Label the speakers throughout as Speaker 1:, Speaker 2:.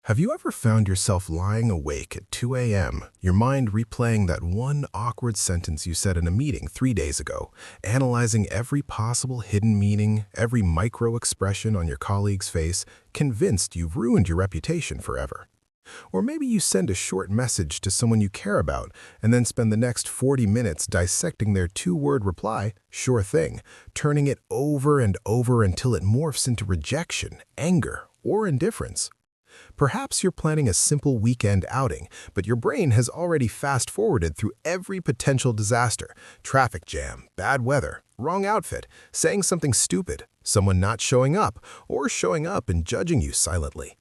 Speaker 1: Have you ever found yourself lying awake at 2 a.m., your mind replaying that one awkward sentence you said in a meeting 3 days ago, analyzing every possible hidden meaning, every micro-expression on your colleague's face, convinced you've ruined your reputation forever? Or maybe you send a short message to someone you care about and then spend the next 40 minutes dissecting their two-word reply, "sure thing," turning it over and over until it morphs into rejection, anger, or indifference. Perhaps you're planning a simple weekend outing, but your brain has already fast-forwarded through every potential disaster: traffic jam, bad weather, wrong outfit, saying something stupid, someone not showing up, or showing up and judging you silently.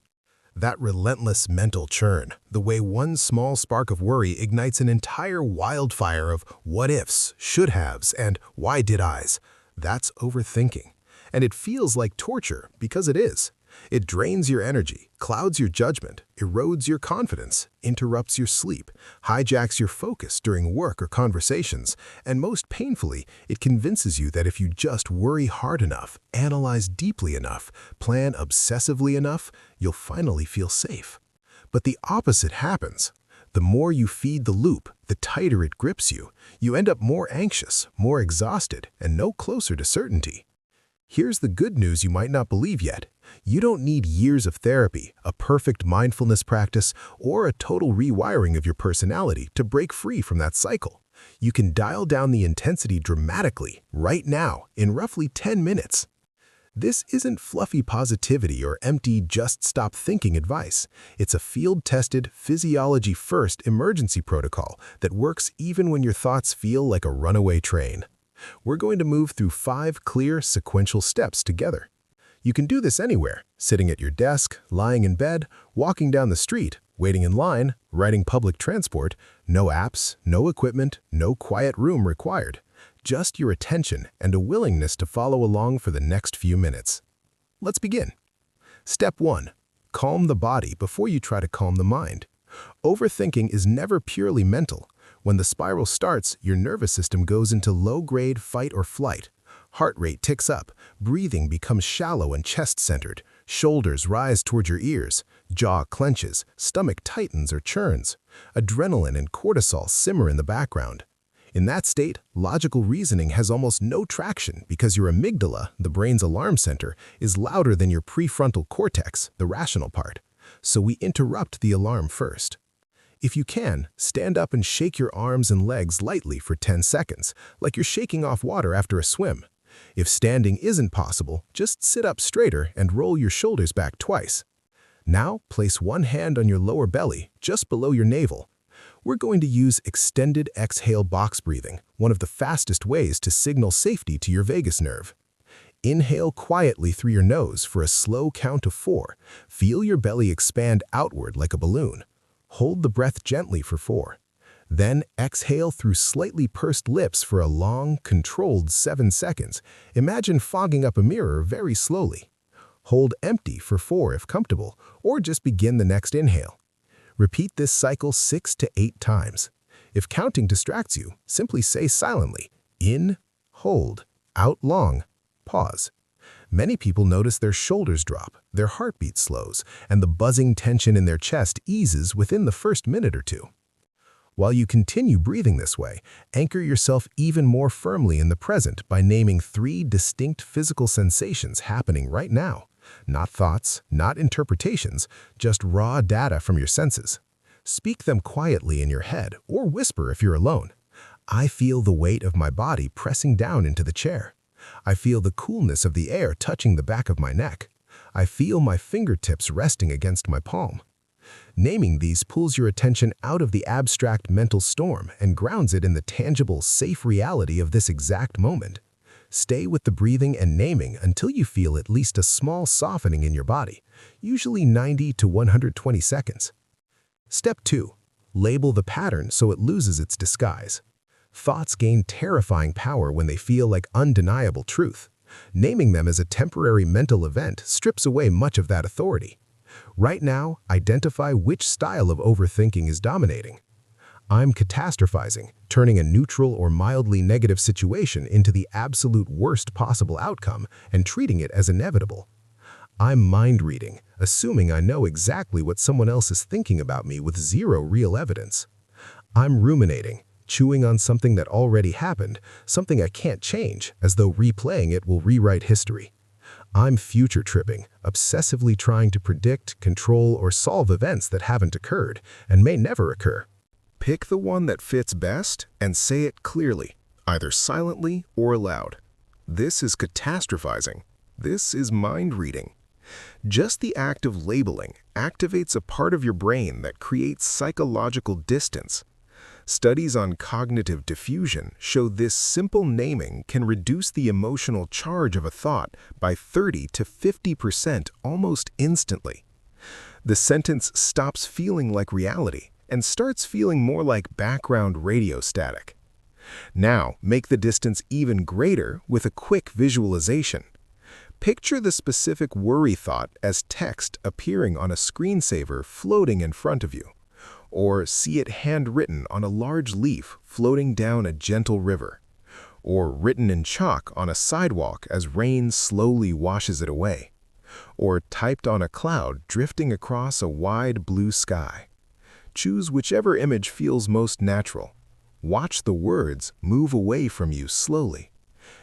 Speaker 1: That relentless mental churn, the way one small spark of worry ignites an entire wildfire of what-ifs, should-haves, and why-did-Is, that's overthinking. And it feels like torture because it is. It drains your energy, clouds your judgment, erodes your confidence, interrupts your sleep, hijacks your focus during work or conversations, and most painfully, it convinces you that if you just worry hard enough, analyze deeply enough, plan obsessively enough, you'll finally feel safe. But the opposite happens. The more you feed the loop, the tighter it grips you. You end up more anxious, more exhausted, and no closer to certainty. Here's the good news you might not believe yet. You don't need years of therapy, a perfect mindfulness practice, or a total rewiring of your personality to break free from that cycle. You can dial down the intensity dramatically, right now, in roughly 10 minutes. This isn't fluffy positivity or empty just stop thinking advice. It's a field-tested, physiology-first emergency protocol that works even when your thoughts feel like a runaway train. We're going to move through 5 clear, sequential steps together. You can do this anywhere: sitting at your desk, lying in bed, walking down the street, waiting in line, riding public transport. No apps, no equipment, no quiet room required. Just your attention and a willingness to follow along for the next few minutes. Let's begin. Step 1. Calm the body before you try to calm the mind. Overthinking is never purely mental. When the spiral starts, your nervous system goes into low-grade fight or flight. Heart rate ticks up, breathing becomes shallow and chest-centered, shoulders rise toward your ears, jaw clenches, stomach tightens or churns. Adrenaline and cortisol simmer in the background. In that state, logical reasoning has almost no traction because your amygdala, the brain's alarm center, is louder than your prefrontal cortex, the rational part. So we interrupt the alarm first. If you can, stand up and shake your arms and legs lightly for 10 seconds, like you're shaking off water after a swim. If standing isn't possible, just sit up straighter and roll your shoulders back twice. Now, place one hand on your lower belly, just below your navel. We're going to use extended exhale box breathing, one of the fastest ways to signal safety to your vagus nerve. Inhale quietly through your nose for a slow count of 4. Feel your belly expand outward like a balloon. Hold the breath gently for 4. Then exhale through slightly pursed lips for a long, controlled 7 seconds. Imagine fogging up a mirror very slowly. Hold empty for 4 if comfortable, or just begin the next inhale. Repeat this cycle 6 to 8 times. If counting distracts you, simply say silently, in, hold, out long, pause. Many people notice their shoulders drop, their heartbeat slows, and the buzzing tension in their chest eases within the first minute or 2. While you continue breathing this way, anchor yourself even more firmly in the present by naming 3 distinct physical sensations happening right now. Not thoughts, not interpretations, just raw data from your senses. Speak them quietly in your head or whisper if you're alone. I feel the weight of my body pressing down into the chair. I feel the coolness of the air touching the back of my neck. I feel my fingertips resting against my palm. Naming these pulls your attention out of the abstract mental storm and grounds it in the tangible, safe reality of this exact moment. Stay with the breathing and naming until you feel at least a small softening in your body, usually 90 to 120 seconds. Step 2. Label the pattern so it loses its disguise. Thoughts gain terrifying power when they feel like undeniable truth. Naming them as a temporary mental event strips away much of that authority. Right now, identify which style of overthinking is dominating. I'm catastrophizing, turning a neutral or mildly negative situation into the absolute worst possible outcome and treating it as inevitable. I'm mind reading, assuming I know exactly what someone else is thinking about me with zero real evidence. I'm ruminating, chewing on something that already happened, something I can't change, as though replaying it will rewrite history. I'm future tripping, obsessively trying to predict, control, or solve events that haven't occurred and may never occur. Pick the one that fits best and say it clearly, either silently or aloud. This is catastrophizing. This is mind reading. Just the act of labeling activates a part of your brain that creates psychological distance. Studies on cognitive diffusion show this simple naming can reduce the emotional charge of a thought by 30 to 50% almost instantly. The sentence stops feeling like reality and starts feeling more like background radio static. Now, make the distance even greater with a quick visualization. Picture the specific worry thought as text appearing on a screensaver floating in front of you, or see it handwritten on a large leaf floating down a gentle river, or written in chalk on a sidewalk as rain slowly washes it away, or typed on a cloud drifting across a wide blue sky. Choose whichever image feels most natural. Watch the words move away from you slowly.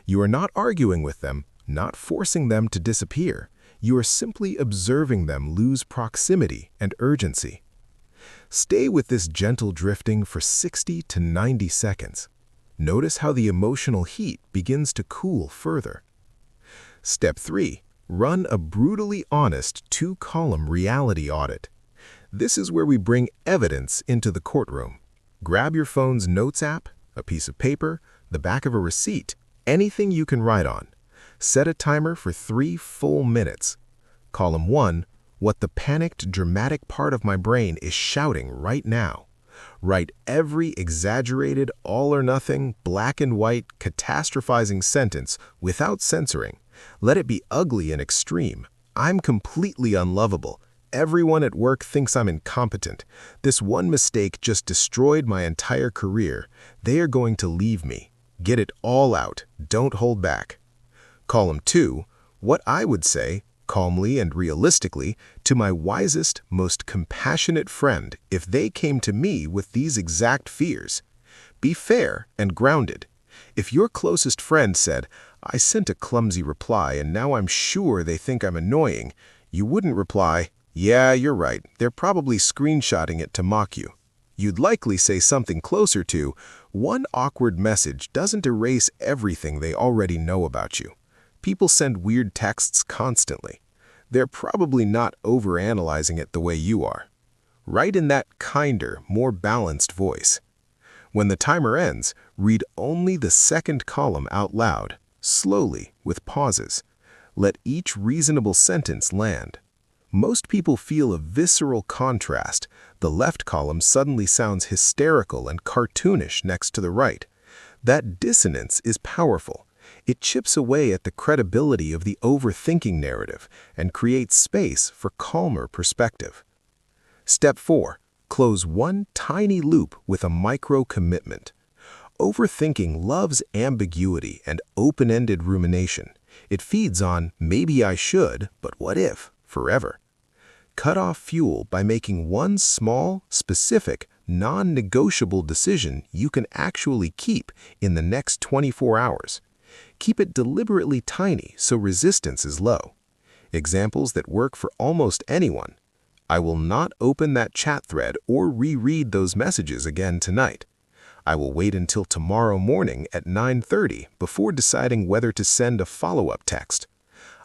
Speaker 1: You are not arguing with them, not forcing them to disappear. You are simply observing them lose proximity and urgency. Stay with this gentle drifting for 60 to 90 seconds. Notice how the emotional heat begins to cool further. Step 3. Run a brutally honest 2-column reality audit. This is where we bring evidence into the courtroom. Grab your phone's notes app, a piece of paper, the back of a receipt, anything you can write on. Set a timer for 3 full minutes. Column 1, what the panicked, dramatic part of my brain is shouting right now. Write every exaggerated, all-or-nothing, black and white, catastrophizing sentence without censoring. Let it be ugly and extreme. I'm completely unlovable. Everyone at work thinks I'm incompetent. This one mistake just destroyed my entire career. They are going to leave me. Get it all out. Don't hold back. Column 2, what I would say, calmly and realistically, to my wisest, most compassionate friend if they came to me with these exact fears. Be fair and grounded. If your closest friend said, "I sent a clumsy reply and now I'm sure they think I'm annoying," you wouldn't reply, "Yeah, you're right, they're probably screenshotting it to mock you." You'd likely say something closer to, "One awkward message doesn't erase everything they already know about you. People send weird texts constantly. They're probably not overanalyzing it the way you are." Write in that kinder, more balanced voice. When the timer ends, read only the second column out loud, slowly, with pauses. Let each reasonable sentence land. Most people feel a visceral contrast. The left column suddenly sounds hysterical and cartoonish next to the right. That dissonance is powerful. It chips away at the credibility of the overthinking narrative and creates space for calmer perspective. Step 4. Close one tiny loop with a micro-commitment. Overthinking loves ambiguity and open-ended rumination. It feeds on "maybe I should, but what if?" forever. Cut off fuel by making one small, specific, non-negotiable decision you can actually keep in the next 24 hours. Keep it deliberately tiny so resistance is low. Examples that work for almost anyone. I will not open that chat thread or reread those messages again tonight. I will wait until tomorrow morning at 9:30 before deciding whether to send a follow-up text.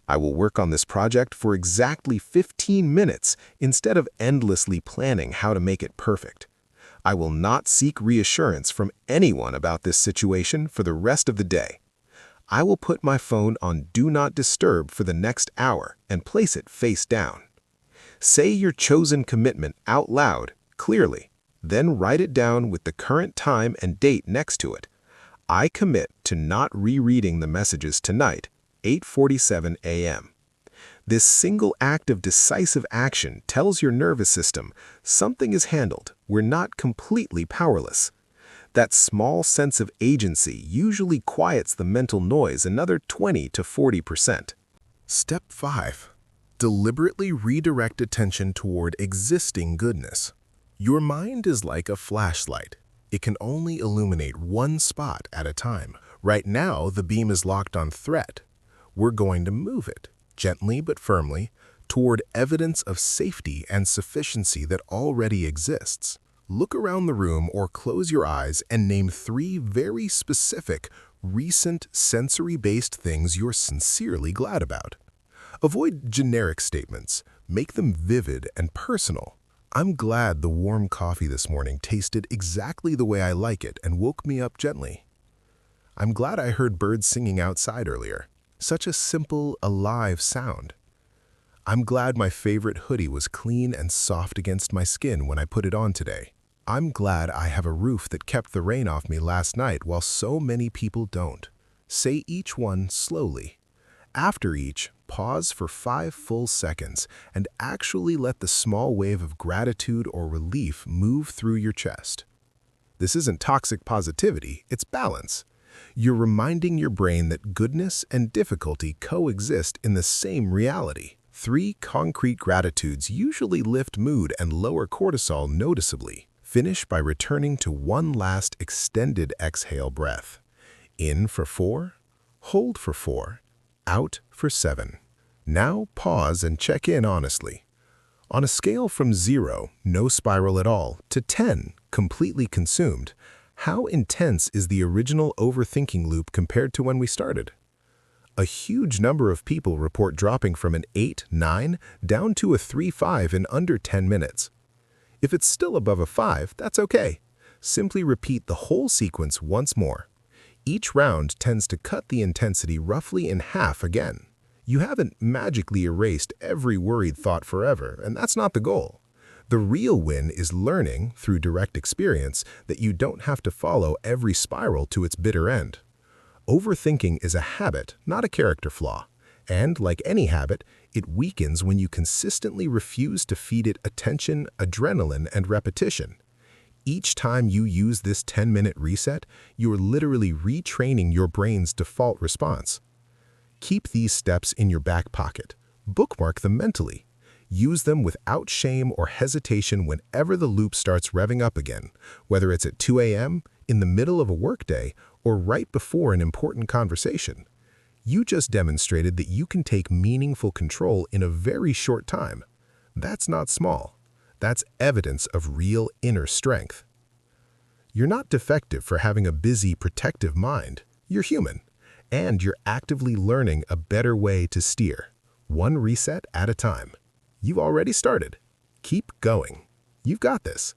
Speaker 1: I will work on this project for exactly 15 minutes instead of endlessly planning how to make it perfect. I will not seek reassurance from anyone about this situation for the rest of the day. I will put my phone on Do Not Disturb for the next hour and place it face down. Say your chosen commitment out loud, clearly, then write it down with the current time and date next to it. I commit to not rereading the messages tonight, 8:47 a.m. This single act of decisive action tells your nervous system something is handled, we're not completely powerless. That small sense of agency usually quiets the mental noise another 20 to 40%. Step 5. Deliberately redirect attention toward existing goodness. Your mind is like a flashlight. It can only illuminate one spot at a time. Right now, the beam is locked on threat. We're going to move it, gently but firmly, toward evidence of safety and sufficiency that already exists. Look around the room or close your eyes and name 3 very specific, recent sensory-based things you're sincerely glad about. Avoid generic statements. Make them vivid and personal. I'm glad the warm coffee this morning tasted exactly the way I like it and woke me up gently. I'm glad I heard birds singing outside earlier. Such a simple, alive sound. I'm glad my favorite hoodie was clean and soft against my skin when I put it on today. I'm glad I have a roof that kept the rain off me last night while so many people don't. Say each one slowly. After each, pause for 5 full seconds and actually let the small wave of gratitude or relief move through your chest. This isn't toxic positivity, it's balance. You're reminding your brain that goodness and difficulty coexist in the same reality. 3 concrete gratitudes usually lift mood and lower cortisol noticeably. Finish by returning to one last extended exhale breath. In for 4, hold for 4, out for 7. Now pause and check in honestly. On a scale from 0, no spiral at all, to 10, completely consumed, how intense is the original overthinking loop compared to when we started? A huge number of people report dropping from an 8-9 down to a 3-5 in under 10 minutes. If it's still above a 5, that's okay. Simply repeat the whole sequence once more. Each round tends to cut the intensity roughly in half again. You haven't magically erased every worried thought forever, and that's not the goal. The real win is learning, through direct experience, that you don't have to follow every spiral to its bitter end. Overthinking is a habit, not a character flaw. And, like any habit, it weakens when you consistently refuse to feed it attention, adrenaline, and repetition. Each time you use this 10-minute reset, you're literally retraining your brain's default response. Keep these steps in your back pocket. Bookmark them mentally. Use them without shame or hesitation whenever the loop starts revving up again, whether it's at 2 a.m., in the middle of a workday, or right before an important conversation. You just demonstrated that you can take meaningful control in a very short time. That's not small. That's evidence of real inner strength. You're not defective for having a busy, protective mind. You're human. And you're actively learning a better way to steer, one reset at a time. You've already started. Keep going. You've got this.